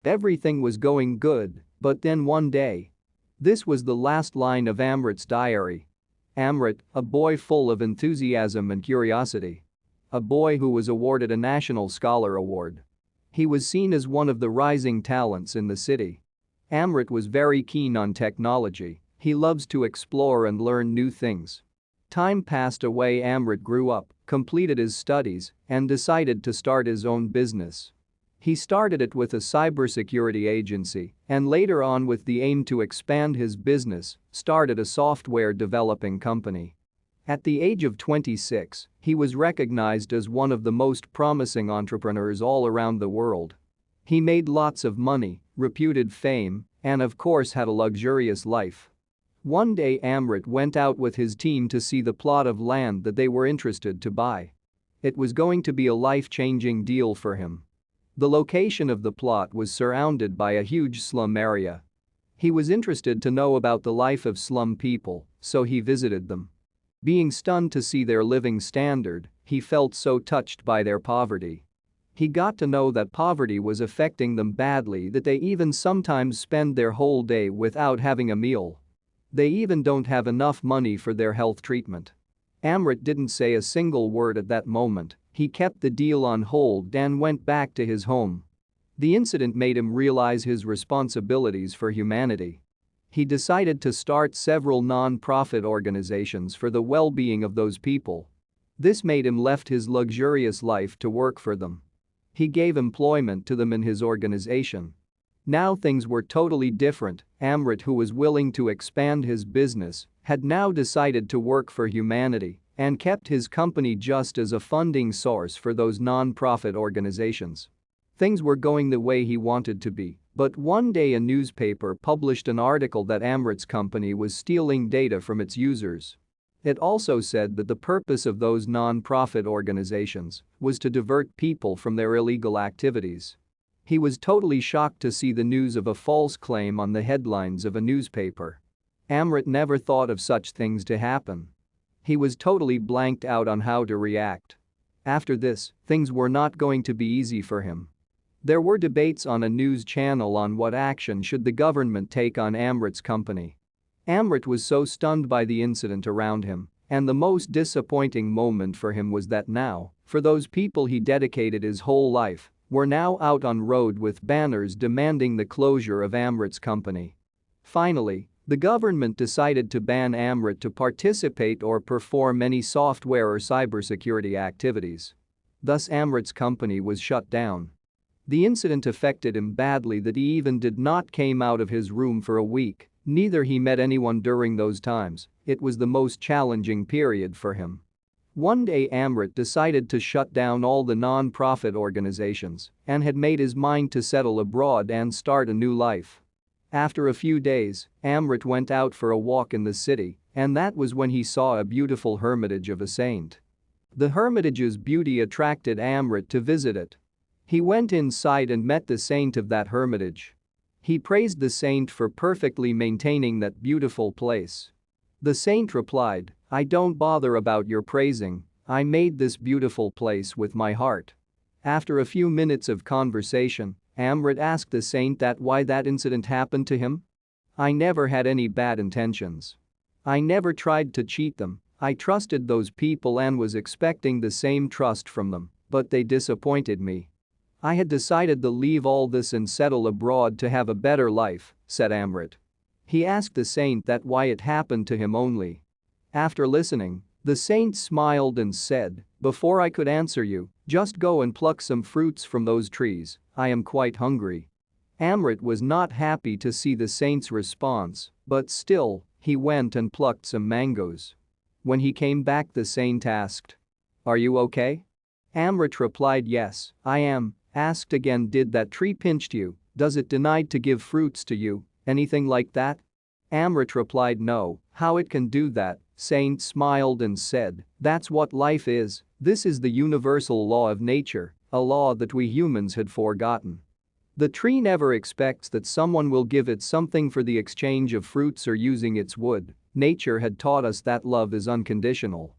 Everything was going good, but then one day. This was the last line of Amrit's diary. Amrit, a boy full of enthusiasm and curiosity. A boy who was awarded a National Scholar Award. He was seen as one of the rising talents in the city. Amrit was very keen on technology. He loves to explore and learn new things. Time passed away. Amrit grew up, completed his studies, and decided to start his own business. He started it with a cybersecurity agency and later on, with the aim to expand his business, started a software developing company. At the age of 26, he was recognized as one of the most promising entrepreneurs all around the world. He made lots of money, reputed fame, and of course had a luxurious life. One day Amrit went out with his team to see the plot of land that they were interested to buy. It was going to be a life-changing deal for him. The location of the plot was surrounded by a huge slum area. He was interested to know about the life of slum people, so he visited them. Being stunned to see their living standard, he felt so touched by their poverty. He got to know that poverty was affecting them badly, that they even sometimes spend their whole day without having a meal. They even don't have enough money for their health treatment. Amrit didn't say a single word at that moment. He kept the deal on hold and went back to his home. The incident made him realize his responsibilities for humanity. He decided to start several non-profit organizations for the well-being of those people. This made him left his luxurious life to work for them. He gave employment to them in his organization. Now things were totally different. Amrit, who was willing to expand his business, had now decided to work for humanity and kept his company just as a funding source for those non-profit organizations. Things were going the way he wanted to be, but one day a newspaper published an article that Amrit's company was stealing data from its users. It also said that the purpose of those non-profit organizations was to divert people from their illegal activities. He was totally shocked to see the news of a false claim on the headlines of a newspaper. Amrit never thought of such things to happen. He was totally blanked out on how to react. After this, things were not going to be easy for him. There were debates on a news channel on what action should the government take on Amrit's company. Amrit was so stunned by the incident around him, and the most disappointing moment for him was that now, for those people he dedicated his whole life, were now out on road with banners demanding the closure of Amrit's company. Finally, the government decided to ban Amrit to participate or perform any software or cybersecurity activities. Thus Amrit's company was shut down. The incident affected him badly that he even did not came out of his room for a week, neither he met anyone during those times. It was the most challenging period for him. One day Amrit decided to shut down all the non-profit organizations and had made his mind to settle abroad and start a new life. After a few days, Amrit went out for a walk in the city, and that was when he saw a beautiful hermitage of a saint. The hermitage's beauty attracted Amrit to visit it. He went inside and met the saint of that hermitage. He praised the saint for perfectly maintaining that beautiful place. The saint replied, "I don't bother about your praising, I made this beautiful place with my heart." After a few minutes of conversation, Amrit asked the saint that why that incident happened to him. "I never had any bad intentions. I never tried to cheat them. I trusted those people and was expecting the same trust from them, but they disappointed me. I had decided to leave all this and settle abroad to have a better life," said Amrit. He asked the saint that why it happened to him only. After listening, the saint smiled and said, "Before I could answer you, just go and pluck some fruits from those trees, I am quite hungry." Amrit was not happy to see the saint's response, but still, he went and plucked some mangoes. When he came back, the saint asked, "Are you okay?" Amrit replied, "Yes, I am." Asked again, "Did that tree pinch you? Does it denied to give fruits to you? Anything like that?" Amrit replied, "No, how it can do that?" Saint smiled and said, "That's what life is. This is the universal law of nature, a law that we humans had forgotten. The tree never expects that someone will give it something for the exchange of fruits or using its wood. Nature had taught us that love is unconditional.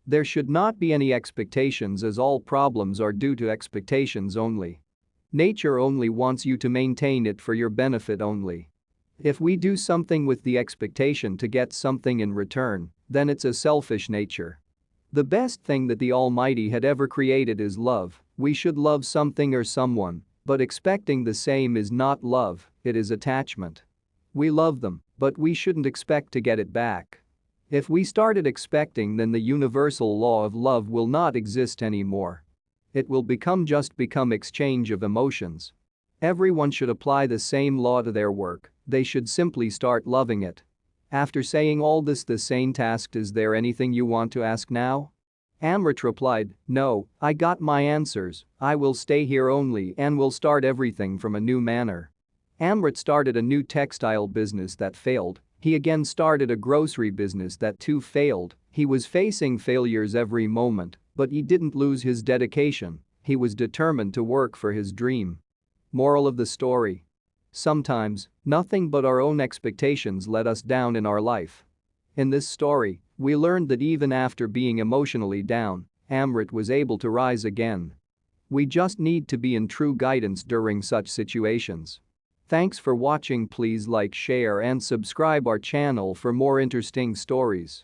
There should not be any expectations, as all problems are due to expectations only." Nature only wants you to maintain it for your benefit only. If we do something with the expectation to get something in return, then it's a selfish nature. The best thing that the Almighty had ever created is love. We should love something or someone, but expecting the same is not love, it is attachment. We love them, but we shouldn't expect to get it back. If we started expecting, then the universal law of love will not exist anymore. It will become exchange of emotions. Everyone should apply the same law to their work, they should simply start loving it. After saying all this, the saint asked, "Is there anything you want to ask now?" Amrit replied, "No, I got my answers, I will stay here only and will start everything from a new manner." Amrit started a new textile business that failed, he again started a grocery business that too failed, he was facing failures every moment, but he didn't lose his dedication, he was determined to work for his dream. Moral of the story: sometimes, nothing but our own expectations let us down in our life. In this story, we learned that even after being emotionally down, Amrit was able to rise again. We just need to be in true guidance during such situations. Thanks for watching. Please like, share and subscribe our channel for more interesting stories.